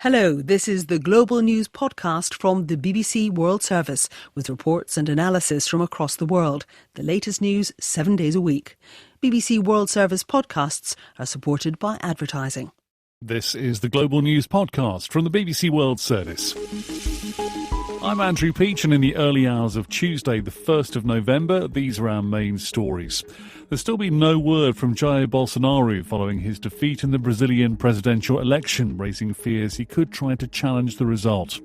Hello, this is the Global News podcast from the BBC World Service with reports and analysis from across the world. The latest news 7 days a week. BBC World Service podcasts are supported by advertising. This is the Global News podcast from the BBC World Service. I'm Andrew Peach, and in the early hours of Tuesday, the 1st of November, these are our main stories. There's still been no word from Jair Bolsonaro following his defeat in the Brazilian presidential election, raising fears he could try to challenge the result.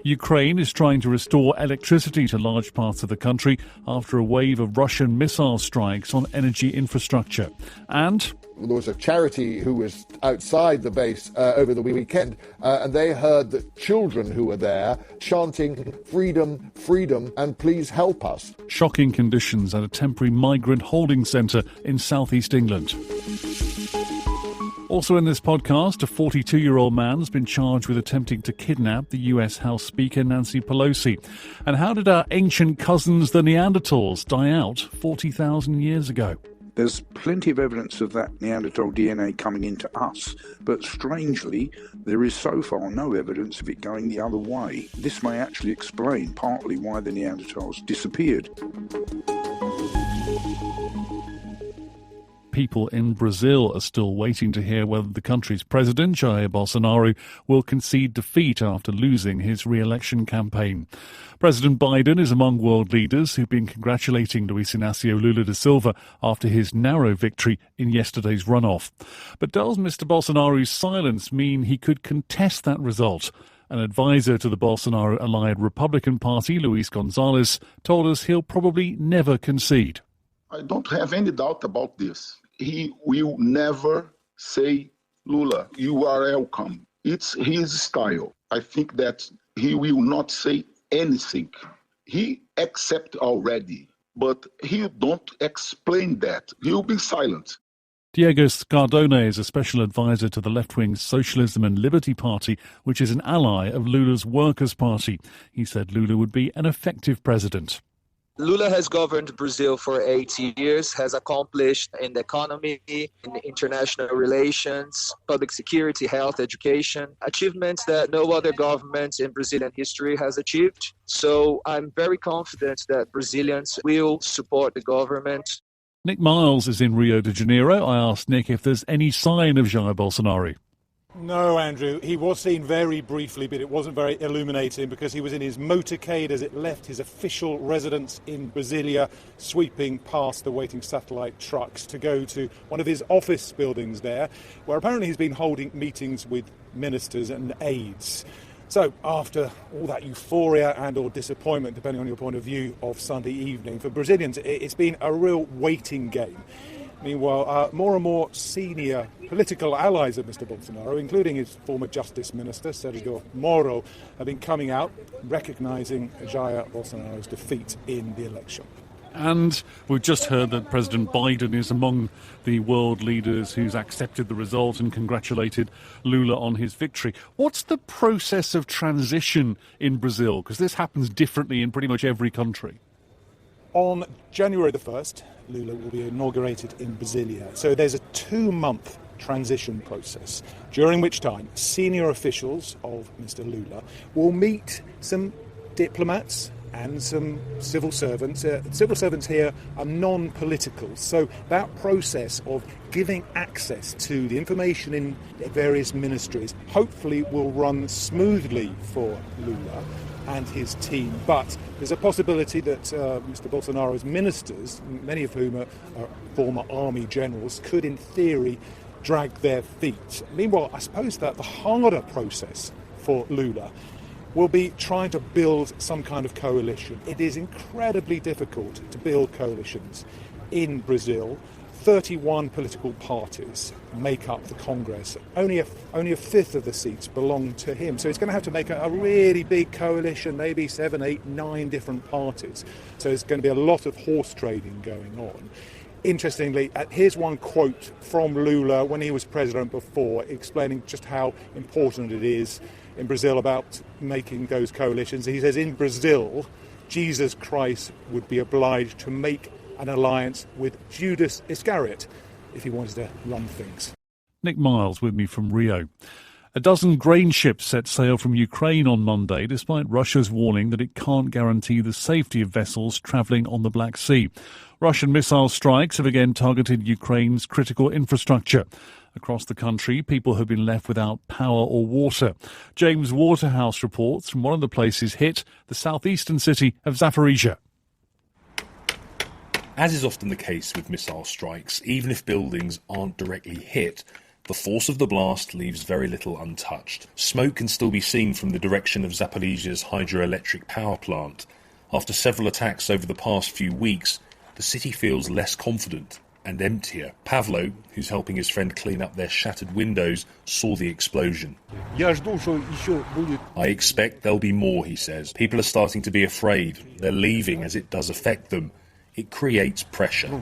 Ukraine is trying to restore electricity to large parts of the country after a wave of Russian missile strikes on energy infrastructure. And there was a charity who was outside the base over the weekend, and they heard the children who were there chanting, "Freedom, freedom, and please help us." Shocking conditions at a temporary migrant holding centre in southeast England. Also in this podcast, a 42-year-old man has been charged with attempting to kidnap the US House Speaker Nancy Pelosi. And how did our ancient cousins, the Neanderthals, die out 40,000 years ago? There's plenty of evidence of that Neanderthal DNA coming into us, but strangely, there is so far no evidence of it going the other way. This may actually explain partly why the Neanderthals disappeared. People in Brazil are still waiting to hear whether the country's president, Jair Bolsonaro, will concede defeat after losing his re-election campaign. President Biden is among world leaders who've been congratulating Luiz Inácio Lula da Silva after his narrow victory in yesterday's runoff. But does Mr. Bolsonaro's silence mean he could contest that result? An advisor to the Bolsonaro-allied Republican Party, Luis Gonzalez, told us he'll probably never concede. I don't have any doubt about this. He will never say, "Lula, you are welcome." It's his style. I think that he will not say anything. He accept already, but he don't explain that. He'll be silent. Diego Scardone is a special advisor to the left-wing Socialism and Liberty Party, which is an ally of Lula's Workers' Party. He said Lula would be an effective president. Lula has governed Brazil for 8 years, has accomplished in the economy, in international relations, public security, health, education, achievements that no other government in Brazilian history has achieved. So I'm very confident that Brazilians will support the government. Nick Miles is in Rio de Janeiro. I asked Nick if there's any sign of Jair Bolsonaro. No, Andrew. He was seen very briefly, but it wasn't very illuminating because he was in his motorcade as it left his official residence in Brasilia, sweeping past the waiting satellite trucks to go to one of his office buildings there, where apparently he's been holding meetings with ministers and aides. So, after all that euphoria and or disappointment, depending on your point of view, of Sunday evening, for Brazilians, it's been a real waiting game. Meanwhile, more and more senior political allies of Mr. Bolsonaro, including his former Justice Minister, Sergio Moro, have been coming out recognising Jair Bolsonaro's defeat in the election. And we've just heard that President Biden is among the world leaders who's accepted the result and congratulated Lula on his victory. What's the process of transition in Brazil? Because this happens differently in pretty much every country. On January the 1st, Lula will be inaugurated in Brasilia. So there's a 2-month transition process, during which time senior officials of Mr. Lula will meet some diplomats and some civil servants. Civil servants here are non-political, so that process of giving access to the information in various ministries hopefully will run smoothly for Lula and his team. But there's a possibility that Mr. Bolsonaro's ministers, many of whom are former army generals, could in theory drag their feet. Meanwhile, I suppose that the harder process for Lula will be trying to build some kind of coalition. It is incredibly difficult to build coalitions in Brazil. 31 political parties make up the Congress. Only a fifth of the seats belong to him. So he's going to have to make a really big coalition, maybe 7, 8, 9 different parties. So there's going to be a lot of horse trading going on. Interestingly, here's one quote from Lula when he was president before, explaining just how important it is in Brazil about making those coalitions. He says, in Brazil, Jesus Christ would be obliged to make an alliance with Judas Iscariot if he wanted to run things. Nick Miles with me from Rio. A dozen grain ships set sail from Ukraine on Monday, despite Russia's warning that it can't guarantee the safety of vessels travelling on the Black Sea. Russian missile strikes have again targeted Ukraine's critical infrastructure. Across the country, people have been left without power or water. James Waterhouse reports from one of the places hit, the southeastern city of Zaporizhia. As is often the case with missile strikes, even if buildings aren't directly hit, the force of the blast leaves very little untouched. Smoke can still be seen from the direction of Zaporizhia's hydroelectric power plant. After several attacks over the past few weeks, the city feels less confident and emptier. Pavlo, who's helping his friend clean up their shattered windows, saw the explosion. I expect there'll be more, he says. People are starting to be afraid. They're leaving as it does affect them. It creates pressure.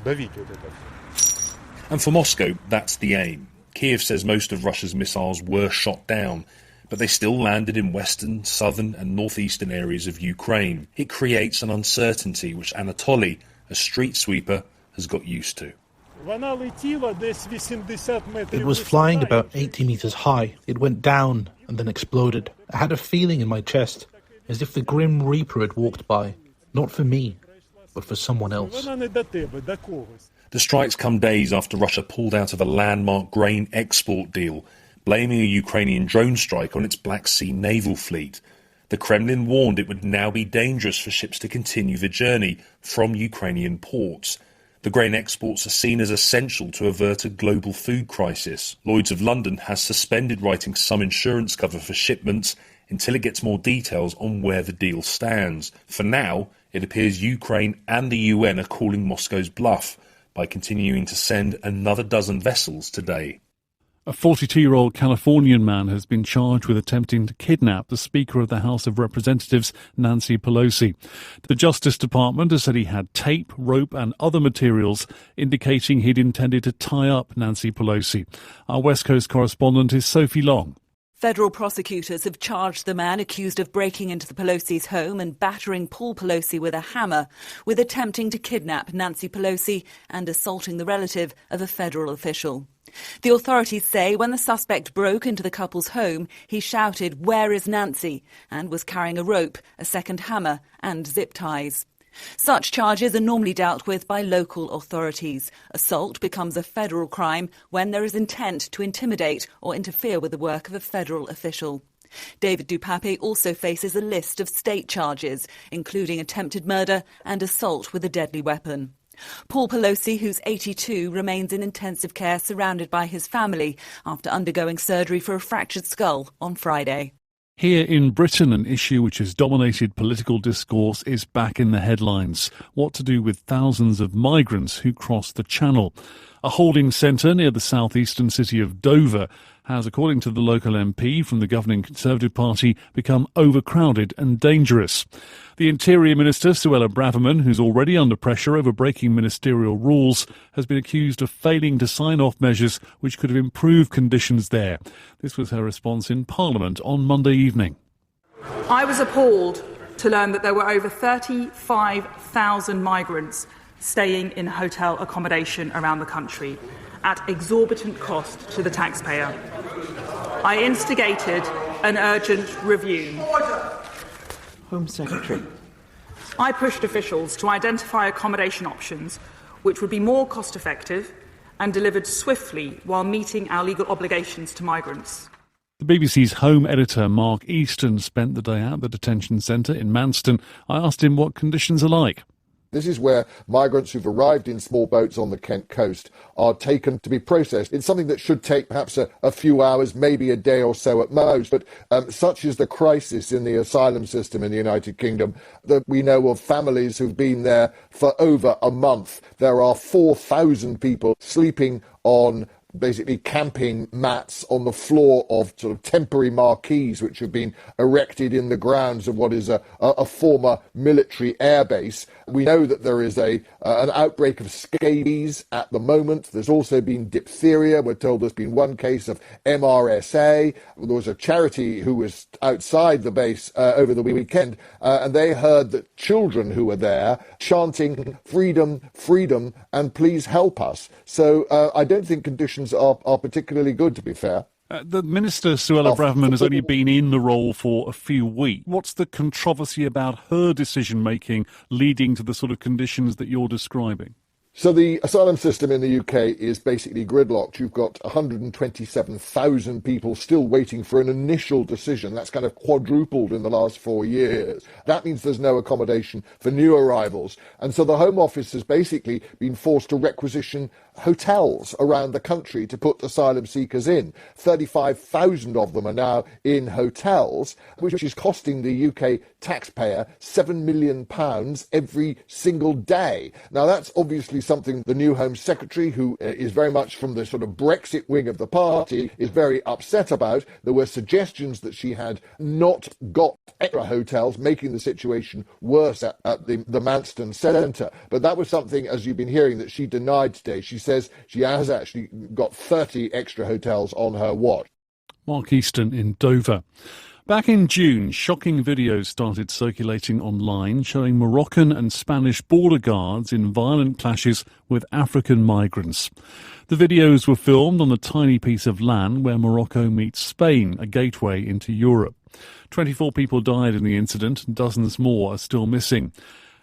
And for Moscow, that's the aim. Kiev says most of Russia's missiles were shot down, but they still landed in western, southern and northeastern areas of Ukraine. It creates an uncertainty which Anatoly, a street sweeper, has got used to. It was flying about 80 meters high. It went down and then exploded. I had a feeling in my chest, as if the Grim Reaper had walked by. Not for me, but for someone else. The strikes come days after Russia pulled out of a landmark grain export deal, blaming a Ukrainian drone strike on its Black Sea naval fleet. The Kremlin warned it would now be dangerous for ships to continue the journey from Ukrainian ports. The grain exports are seen as essential to avert a global food crisis. Lloyd's of London has suspended writing some insurance cover for shipments until it gets more details on where the deal stands. For now, it appears Ukraine and the UN are calling Moscow's bluff by continuing to send another dozen vessels today. A 42-year-old Californian man has been charged with attempting to kidnap the Speaker of the House of Representatives, Nancy Pelosi. The Justice Department has said he had tape, rope and other materials indicating he'd intended to tie up Nancy Pelosi. Our West Coast correspondent is Sophie Long. Federal prosecutors have charged the man accused of breaking into the Pelosi's home and battering Paul Pelosi with a hammer with attempting to kidnap Nancy Pelosi and assaulting the relative of a federal official. The authorities say when the suspect broke into the couple's home, he shouted, "Where is Nancy?" and was carrying a rope, a second hammer and zip ties. Such charges are normally dealt with by local authorities. Assault becomes a federal crime when there is intent to intimidate or interfere with the work of a federal official. David Dupape also faces a list of state charges, including attempted murder and assault with a deadly weapon. Paul Pelosi, who's 82, remains in intensive care surrounded by his family after undergoing surgery for a fractured skull on Friday. Here in Britain, an issue which has dominated political discourse is back in the headlines. What to do with thousands of migrants who cross the Channel. A holding centre near the southeastern city of Dover has, according to the local MP from the governing Conservative Party, become overcrowded and dangerous. The Interior Minister, Suella Braverman, who's already under pressure over breaking ministerial rules, has been accused of failing to sign off measures which could have improved conditions there. This was her response in Parliament on Monday evening. I was appalled to learn that there were over 35,000 migrants staying in hotel accommodation around the country at exorbitant cost to the taxpayer. I instigated an urgent review. Home Secretary. I pushed officials to identify accommodation options which would be more cost-effective and delivered swiftly while meeting our legal obligations to migrants. The BBC's home editor, Mark Easton, spent the day at the detention centre in Manston. I asked him what conditions are like. This is where migrants who've arrived in small boats on the Kent coast are taken to be processed. It's something that should take perhaps a few hours, maybe a day or so at most. But such is the crisis in the asylum system in the United Kingdom that we know of families who've been there for over a month. There are 4,000 people sleeping on basically camping mats on the floor of sort of temporary marquees which have been erected in the grounds of what is a former military airbase. We know that there is an outbreak of scabies at the moment. There's also been diphtheria. We're told there's been one case of MRSA. There was a charity who was outside the base over the weekend, and they heard that children who were there chanting freedom, freedom, and please help us. So I don't think conditions are particularly good, to be fair. The Minister, Suella Braverman, has only been in the role for a few weeks. What's the controversy about her decision-making leading to the sort of conditions that you're describing? So the asylum system in the UK is basically gridlocked. You've got 127,000 people still waiting for an initial decision. That's kind of quadrupled in the last 4 years. That means there's no accommodation for new arrivals. And so the Home Office has basically been forced to requisition hotels around the country to put asylum seekers in. 35,000 of them are now in hotels, which is costing the UK taxpayer £7 million every single day. Now, that's obviously something the new Home Secretary, who is very much from the sort of Brexit wing of the party, is very upset about. There were suggestions that she had not got extra hotels, making the situation worse at the Manston Centre. But that was something, as you've been hearing, that she denied today. She says she has actually got 30 extra hotels on her watch. Mark Easton in Dover. Back in June, shocking videos started circulating online showing Moroccan and Spanish border guards in violent clashes with African migrants. The videos were filmed on the tiny piece of land where Morocco meets Spain, a gateway into Europe. 24 people died in the incident and dozens more are still missing.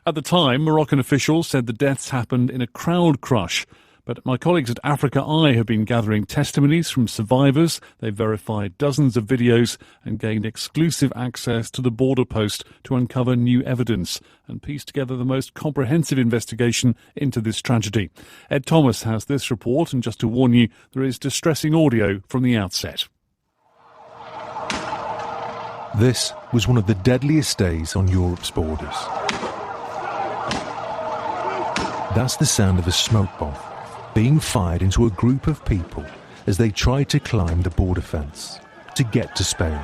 At the time, Moroccan officials said the deaths happened in a crowd crush. But my colleagues at Africa Eye have been gathering testimonies from survivors. They've verified dozens of videos and gained exclusive access to the border post to uncover new evidence and piece together the most comprehensive investigation into this tragedy. Ed Thomas has this report, and just to warn you, there is distressing audio from the outset. This was one of the deadliest days on Europe's borders. That's the sound of a smoke bomb being fired into a group of people as they tried to climb the border fence to get to Spain.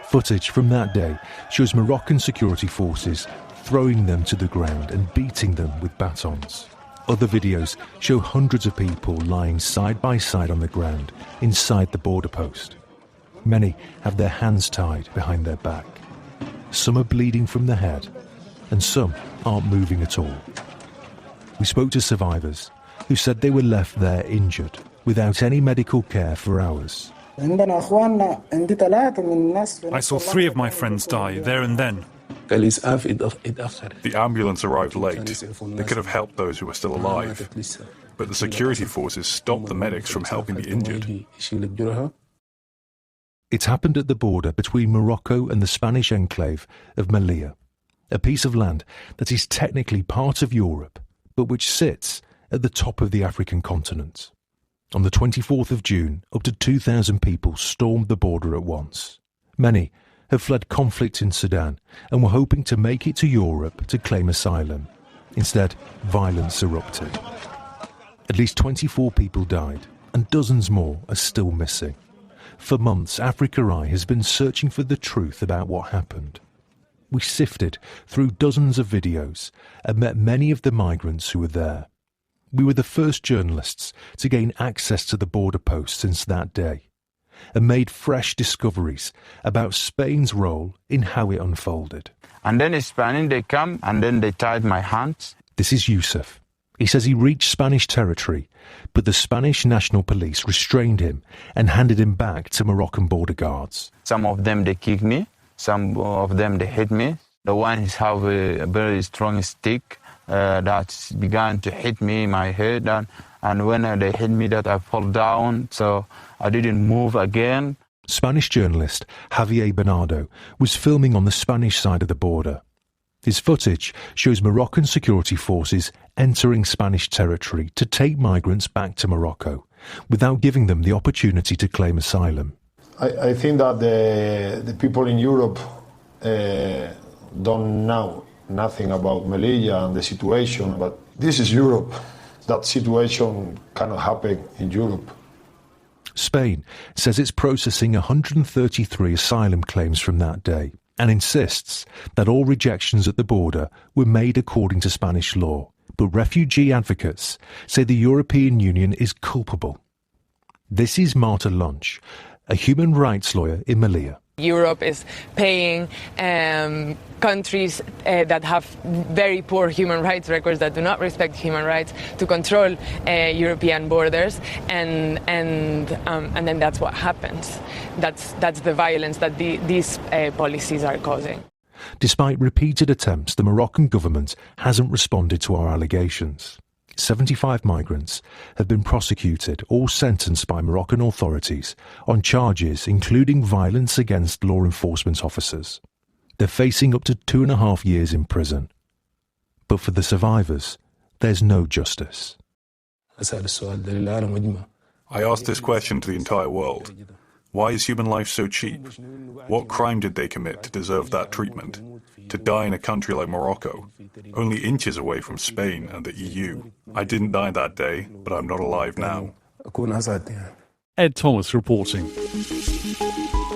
Footage from that day shows Moroccan security forces throwing them to the ground and beating them with batons. Other videos show hundreds of people lying side by side on the ground inside the border post. Many have their hands tied behind their back. Some are bleeding from the head, and some aren't moving at all. We spoke to survivors who said they were left there injured without any medical care for hours. I saw 3 of my friends die there and then. The ambulance arrived late. They could have helped those who were still alive. But the security forces stopped the medics from helping the injured. It happened at the border between Morocco and the Spanish enclave of Melilla, a piece of land that is technically part of Europe, but which sits at the top of the African continent. On the 24th of June, up to 2,000 people stormed the border at once. Many have fled conflict in Sudan and were hoping to make it to Europe to claim asylum. Instead, violence erupted. At least 24 people died, and dozens more are still missing. For months, Africa Eye has been searching for the truth about what happened. We sifted through dozens of videos and met many of the migrants who were there. We were the first journalists to gain access to the border post since that day, and made fresh discoveries about Spain's role in how it unfolded. And then in Spain they come and then they tied my hands. This is Yusuf. He says he reached Spanish territory, but the Spanish National Police restrained him and handed him back to Moroccan border guards. Some of them they kicked me. Some of them, they hit me. The ones have a very strong stick that began to hit me in my head. And when they hit me, that I fall down, so I didn't move again. Spanish journalist Javier Bernardo was filming on the Spanish side of the border. His footage shows Moroccan security forces entering Spanish territory to take migrants back to Morocco without giving them the opportunity to claim asylum. I think that the people in Europe don't know nothing about Melilla and the situation, but this is Europe. That situation cannot happen in Europe. Spain says it's processing 133 asylum claims from that day and insists that all rejections at the border were made according to Spanish law. But refugee advocates say the European Union is culpable. This is Marta Lunch, a human rights lawyer in Melilla. Europe is paying countries that have very poor human rights records, that do not respect human rights, to control European borders, and then that's what happens. That's the violence that these policies are causing. Despite repeated attempts, the Moroccan government hasn't responded to our allegations. 75 migrants have been prosecuted or sentenced by Moroccan authorities on charges including violence against law enforcement officers. They're facing up to 2.5 years in prison. But for the survivors, there's no justice. I asked this question to the entire world. Why is human life so cheap? What crime did they commit to deserve that treatment? To die in a country like Morocco, only inches away from Spain and the EU. I didn't die that day, but I'm not alive now. Ed Thomas reporting.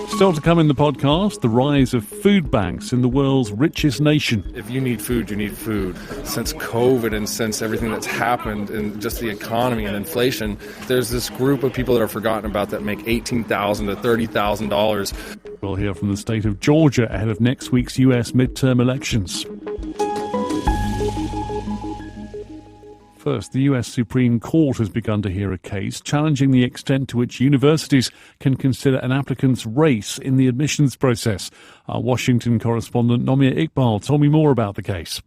Still to come in the podcast, the rise of food banks in the world's richest nation. If you need food, you need food. Since COVID and since everything that's happened in just the economy and inflation, there's this group of people that are forgotten about that make $18,000 to $30,000. We'll hear from the state of Georgia ahead of next week's US midterm elections. First, the US Supreme Court has begun to hear a case challenging the extent to which universities can consider an applicant's race in the admissions process. Our Washington correspondent Nomia Iqbal told me more about the case.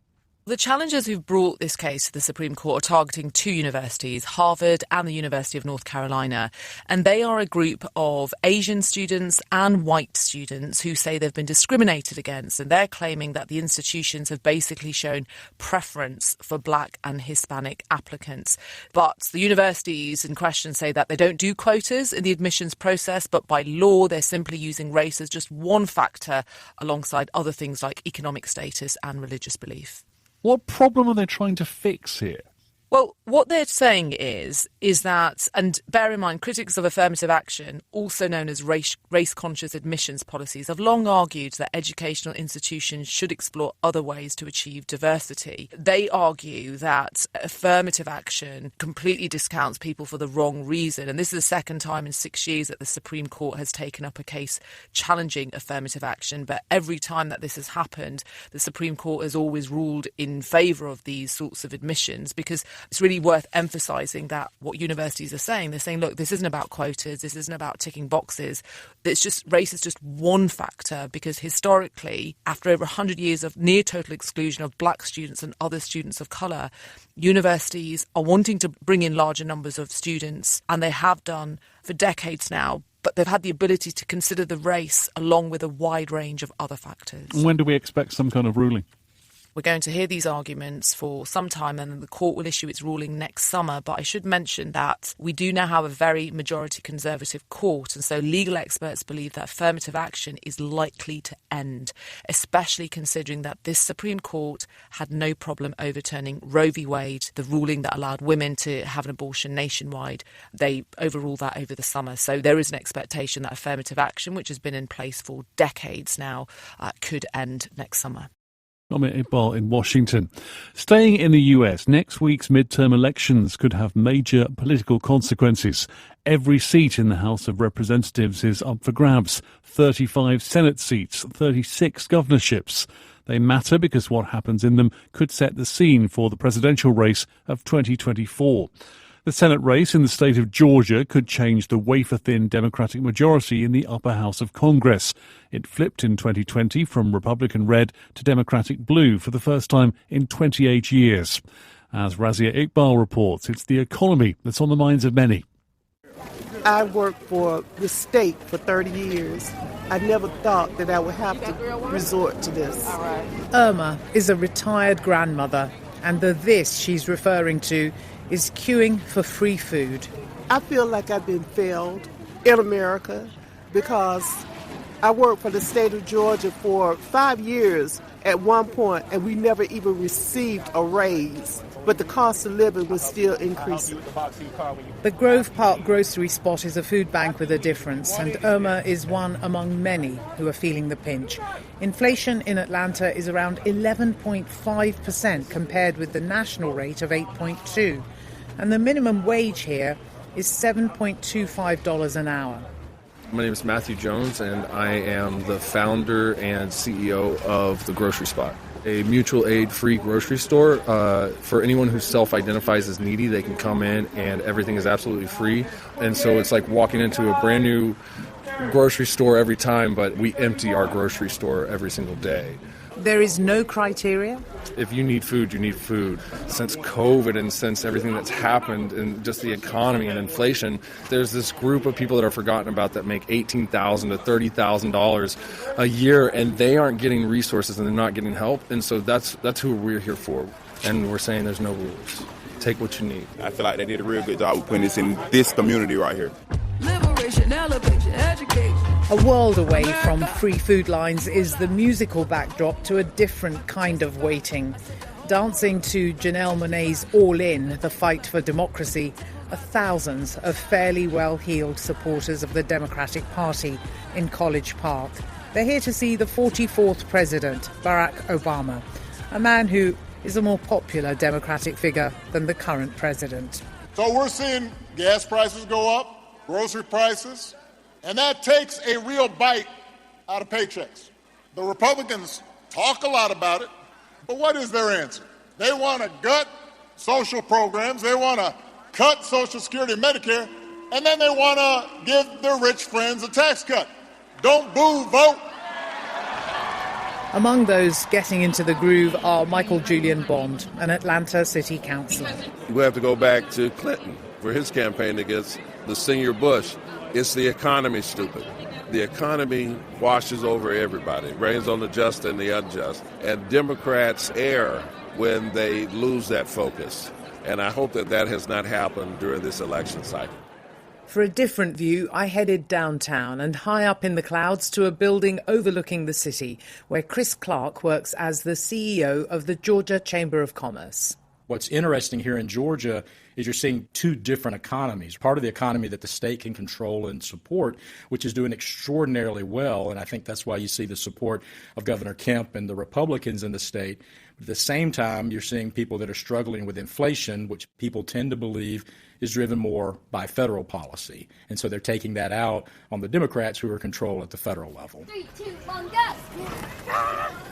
The challengers who've brought this case to the Supreme Court are targeting two universities, Harvard and the University of North Carolina. And they are a group of Asian students and white students who say they've been discriminated against. And they're claiming that the institutions have basically shown preference for black and Hispanic applicants. But the universities in question say that they don't do quotas in the admissions process, but by law, they're simply using race as just one factor alongside other things like economic status and religious belief. What problem are they trying to fix here? Well, what they're saying is that, and bear in mind, critics of affirmative action, also known as race-conscious admissions policies, have long argued that educational institutions should explore other ways to achieve diversity. They argue that affirmative action completely discounts people for the wrong reason. And this is the second time in 6 years that the Supreme Court has taken up a case challenging affirmative action. But every time that this has happened, the Supreme Court has always ruled in favour of these sorts of admissions, because it's really worth emphasising that what universities are saying, they're saying, look, this isn't about quotas, this isn't about ticking boxes. It's just, race is just one factor, because historically, after over 100 years of near total exclusion of black students and other students of colour, universities are wanting to bring in larger numbers of students, and they have done for decades now. But they've had the ability to consider the race along with a wide range of other factors. When do we expect some kind of ruling? We're going to hear these arguments for some time, and then the court will issue its ruling next summer. But I should mention that we do now have a very majority Conservative court, and so legal experts believe that affirmative action is likely to end, especially considering that this Supreme Court had no problem overturning Roe v. Wade, the ruling that allowed women to have an abortion nationwide. They overruled that over the summer. So there is an expectation that affirmative action, which has been in place for decades now, could end next summer. Nomia Iqbal in Washington. Staying in the US, next week's midterm elections could have major political consequences. Every seat in the House of Representatives is up for grabs. 35 Senate seats, 36 governorships. They matter because what happens in them could set the scene for the presidential race of 2024. The Senate race in the state of Georgia could change the wafer-thin Democratic majority in the upper house of Congress. It flipped in 2020 from Republican red to Democratic blue for the first time in 28 years. As Razia Iqbal reports, it's the economy that's on the minds of many. I worked for the state for 30 years. I never thought that I would have to resort to this. Irma is a retired grandmother, and the this she's referring to is queuing for free food. I feel like I've been failed in America because I worked for the state of Georgia for 5 years at one point, and we never even received a raise. But the cost of living was still increasing. The Grove Park grocery spot is a food bank with a difference, and Irma is one among many who are feeling the pinch. Inflation in Atlanta is around 11.5% compared with the national rate of 8.2%. And the minimum wage here is $7.25 an hour. My name is Matthew Jones, and I am the founder and CEO of The Grocery Spot, a mutual aid free grocery store. For anyone who self-identifies as needy, they can come in and everything is absolutely free. And so it's like walking into a brand new grocery store every time, but we empty our grocery store every single day. There is no criteria? If you need food, you need food. Since COVID and since everything that's happened and just the economy and inflation, there's this group of people that are forgotten about that make $18,000 to $30,000 a year, and they aren't getting resources and they're not getting help. And so that's who we're here for. And we're saying there's no rules. Take what you need. I feel like they did a real good job of putting this in this community right here. Liberation, elevation, education. A world away from free food lines is the musical backdrop to a different kind of waiting. Dancing to Janelle Monáe's All In, the fight for democracy, are thousands of fairly well-heeled supporters of the Democratic Party in College Park. They're here to see the 44th president, Barack Obama, a man who is a more popular Democratic figure than the current president. So we're seeing gas prices go up, grocery prices, and that takes a real bite out of paychecks. The Republicans talk a lot about it, but what is their answer? They want to gut social programs, they want to cut Social Security and Medicare, and then they want to give their rich friends a tax cut. Don't boo, vote. Among those getting into the groove are Michael Julian Bond, an Atlanta city councillor. We have to go back to Clinton for his campaign against the senior Bush. It's the economy, stupid. The economy washes over everybody. It rains on the just and the unjust. And Democrats err when they lose that focus. And I hope that that has not happened during this election cycle. For a different view, I headed downtown and high up in the clouds to a building overlooking the city, where Chris Clark works as the CEO of the Georgia Chamber of Commerce. What's interesting here in Georgia is you're seeing two different economies. Part of the economy that the state can control and support, which is doing extraordinarily well, and I think that's why you see the support of Governor Kemp and the Republicans in the state. But at the same time, you're seeing people that are struggling with inflation, which people tend to believe is driven more by federal policy. And so they're taking that out on the Democrats who are control at the federal level. 3, 2, 1, go!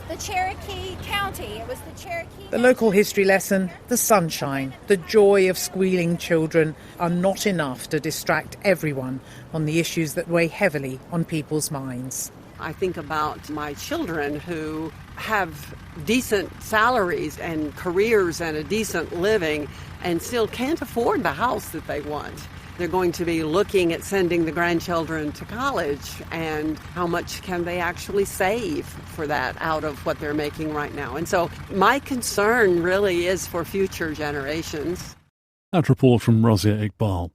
The Cherokee County. It was the Cherokee. The local history lesson, the sunshine, the joy of squealing children are not enough to distract everyone on the issues that weigh heavily on people's minds. I think about my children who have decent salaries and careers and a decent living and still can't afford the house that they want. They're going to be looking at sending the grandchildren to college, and how much can they actually save for that out of what they're making right now. And so my concern really is for future generations. That report from Razia Iqbal.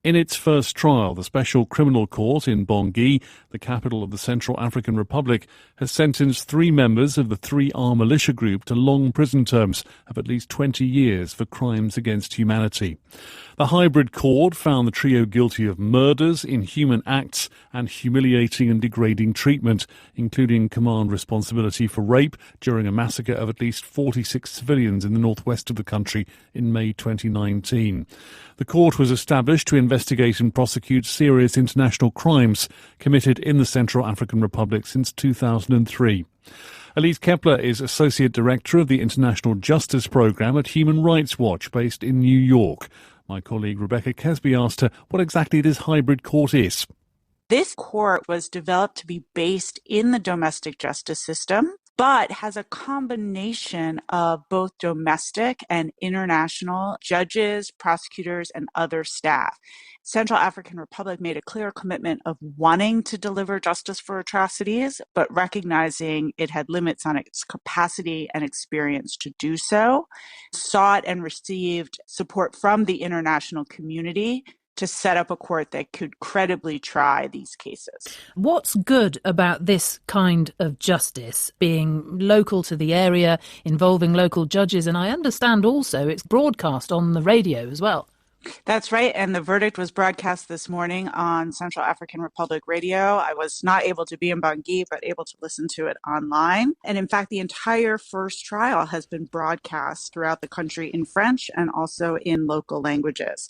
In its first trial, the Special Criminal Court in Bangui, the capital of the Central African Republic, has sentenced 3 members of the 3R militia group to long prison terms of at least 20 years for crimes against humanity. The hybrid court found the trio guilty of murders, inhuman acts and humiliating and degrading treatment, including command responsibility for rape during a massacre of at least 46 civilians in the northwest of the country in May 2019. The court was established to investigate and prosecute serious international crimes committed in the Central African Republic since 2003. Elise Kepler is Associate Director of the International Justice Programme at Human Rights Watch, based in New York. My colleague Rebecca Kesby asked her what exactly this hybrid court is. This court was developed to be based in the domestic justice system, but has a combination of both domestic and international judges, prosecutors, and other staff. Central African Republic made a clear commitment of wanting to deliver justice for atrocities, but recognizing it had limits on its capacity and experience to do so, sought and received support from the international community to set up a court that could credibly try these cases. What's good about this kind of justice, being local to the area, involving local judges, and I understand also it's broadcast on the radio as well? That's right, and the verdict was broadcast this morning on Central African Republic Radio. I was not able to be in Bangui, but able to listen to it online. And in fact, the entire first trial has been broadcast throughout the country in French and also in local languages.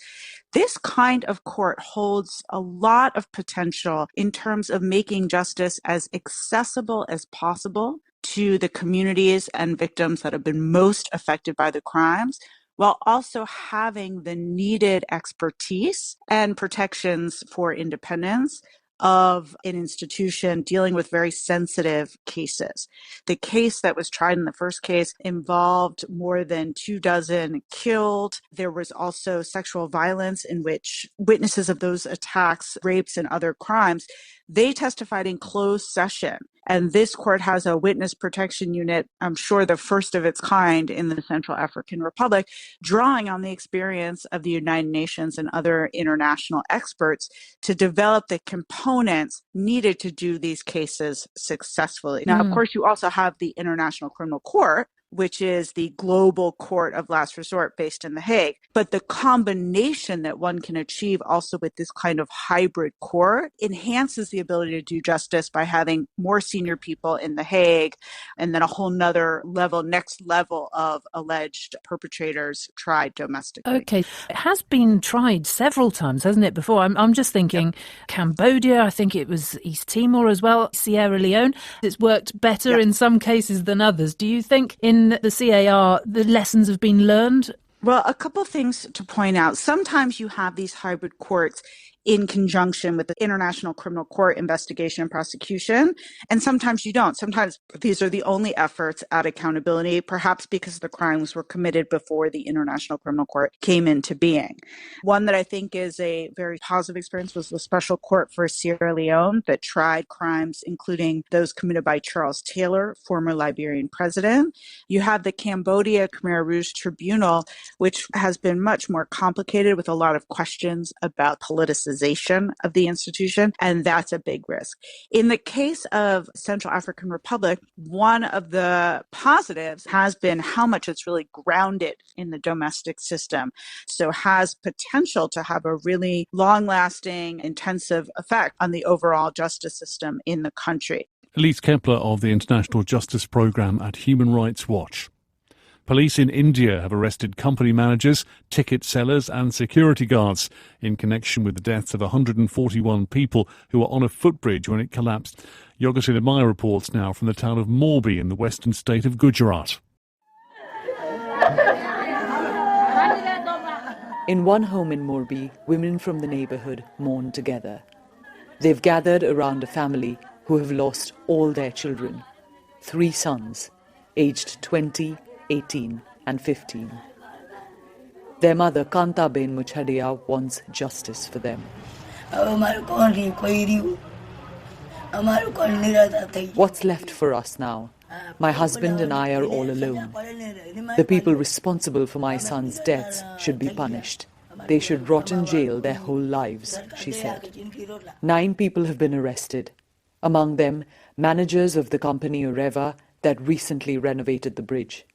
This kind of court holds a lot of potential in terms of making justice as accessible as possible to the communities and victims that have been most affected by the crimes, while also having the needed expertise and protections for independence of an institution dealing with very sensitive cases. The case that was tried in the first case involved more than 24 killed. There was also sexual violence in which witnesses of those attacks, rapes, and other crimes, they testified in closed session. And this court has a witness protection unit, I'm sure the first of its kind in the Central African Republic, drawing on the experience of the United Nations and other international experts to develop the components needed to do these cases successfully. Now, of course, you also have the International Criminal Court, which is the global court of last resort based in The Hague. But the combination that one can achieve also with this kind of hybrid court enhances the ability to do justice by having more senior people in The Hague and then a whole nother level, next level of alleged perpetrators tried domestically. Okay. It has been tried several times, hasn't it, before? I'm just thinking Cambodia, I think it was East Timor as well, Sierra Leone. It's worked better in some cases than others. Do you think in the CAR, the lessons have been learned? Well, a couple things to point out. Sometimes you have these hybrid courts in conjunction with the International Criminal Court investigation and prosecution, and sometimes you don't. Sometimes these are the only efforts at accountability, perhaps because the crimes were committed before the International Criminal Court came into being. One that I think is a very positive experience was the Special Court for Sierra Leone that tried crimes, including those committed by Charles Taylor, former Liberian president. You have the Cambodia Khmer Rouge Tribunal, which has been much more complicated with a lot of questions about politicization of the institution, and that's a big risk. In the case of Central African Republic, one of the positives has been how much it's really grounded in the domestic system, so has potential to have a really long-lasting, intensive effect on the overall justice system in the country. Elise Kepler of the International Justice Programme at Human Rights Watch. Police in India have arrested company managers, ticket sellers and security guards in connection with the deaths of 141 people who were on a footbridge when it collapsed. Yogatina Maya reports now from the town of Morbi in the western state of Gujarat. In one home in Morbi, women from the neighbourhood mourn together. They've gathered around a family who have lost all their children, 3 sons, aged 20, 18 and 15. Their mother, Kantaben Muchadia, wants justice for them. What's left for us now? My husband and I are all alone. The people responsible for my son's deaths should be punished. They should rot in jail their whole lives, she said. 9 people have been arrested. Among them, managers of the company Areva that recently renovated the bridge.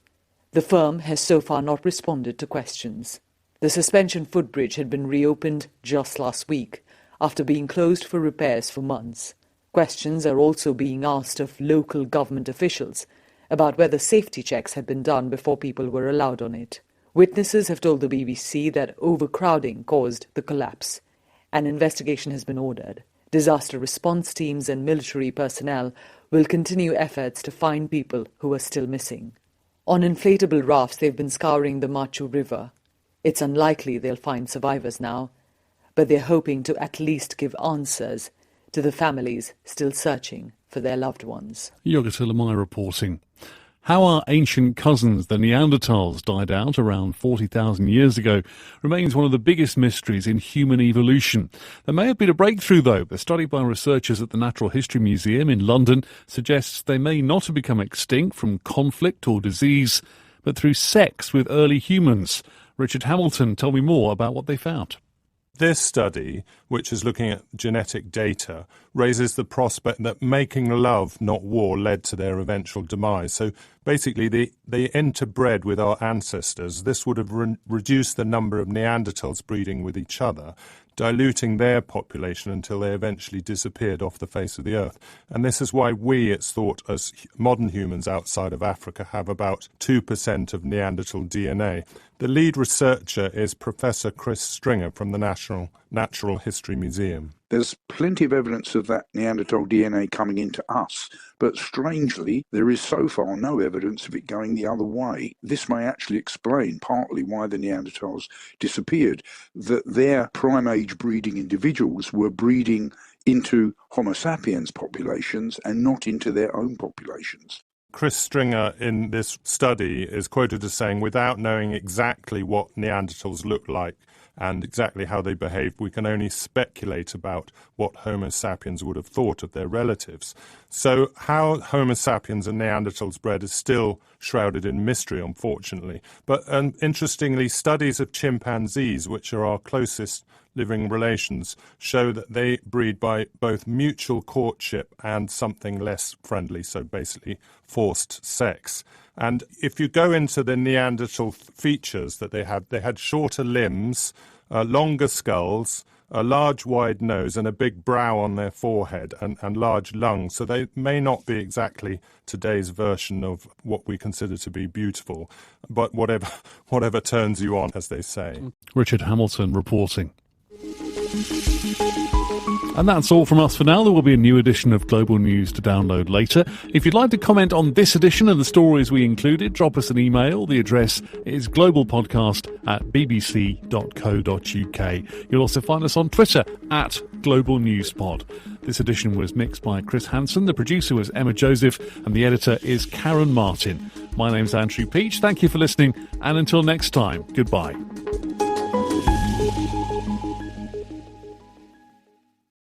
The firm has so far not responded to questions. The suspension footbridge had been reopened just last week, after being closed for repairs for months. Questions are also being asked of local government officials about whether safety checks had been done before people were allowed on it. Witnesses have told the BBC that overcrowding caused the collapse. An investigation has been ordered. Disaster response teams and military personnel will continue efforts to find people who are still missing. On inflatable rafts, they've been scouring the Machu River. It's unlikely they'll find survivors now, but they're hoping to at least give answers to the families still searching for their loved ones. Yogatina Maya reporting. How our ancient cousins, the Neanderthals, died out around 40,000 years ago remains one of the biggest mysteries in human evolution. There may have been a breakthrough, though. A study by researchers at the Natural History Museum in London suggests they may not have become extinct from conflict or disease, but through sex with early humans. Richard Hamilton, tell me more about what they found. This study, which is looking at genetic data, raises the prospect that making love, not war, led to their eventual demise. So basically, they interbred with our ancestors. This would have reduced the number of Neanderthals breeding with each other, diluting their population until they eventually disappeared off the face of the earth. And this is why we, it's thought, as modern humans outside of Africa, have about 2% of Neanderthal DNA. The lead researcher is Professor Chris Stringer from the National Natural History Museum. There's plenty of evidence of that Neanderthal DNA coming into us, but strangely, there is so far no evidence of it going the other way. This may actually explain partly why the Neanderthals disappeared, that their prime-age breeding individuals were breeding into Homo sapiens populations and not into their own populations. Chris Stringer in this study is quoted as saying, without knowing exactly what Neanderthals looked like and exactly how they behaved, we can only speculate about what Homo sapiens would have thought of their relatives. So how Homo sapiens and Neanderthals bred is still shrouded in mystery, unfortunately. But interestingly, studies of chimpanzees, which are our closest living relations, show that they breed by both mutual courtship and something less friendly, so basically forced sex. And if you go into the Neanderthal features that they had shorter limbs, longer skulls, a large wide nose and a big brow on their forehead and large lungs. So they may not be exactly today's version of what we consider to be beautiful, but whatever turns you on, as they say. Richard Hamilton reporting. And that's all from us for now. There will be a new edition of Global News to download later. If you'd like to comment on this edition and the stories we included, drop us an email. The address is globalpodcast@bbc.co.uk. You'll also find us on Twitter @GlobalNewsPod. This edition was mixed by Chris Hansen, the producer was Emma Joseph, and the editor is Karen Martin. My name's Andrew Peach. Thank you for listening, and until next time, goodbye.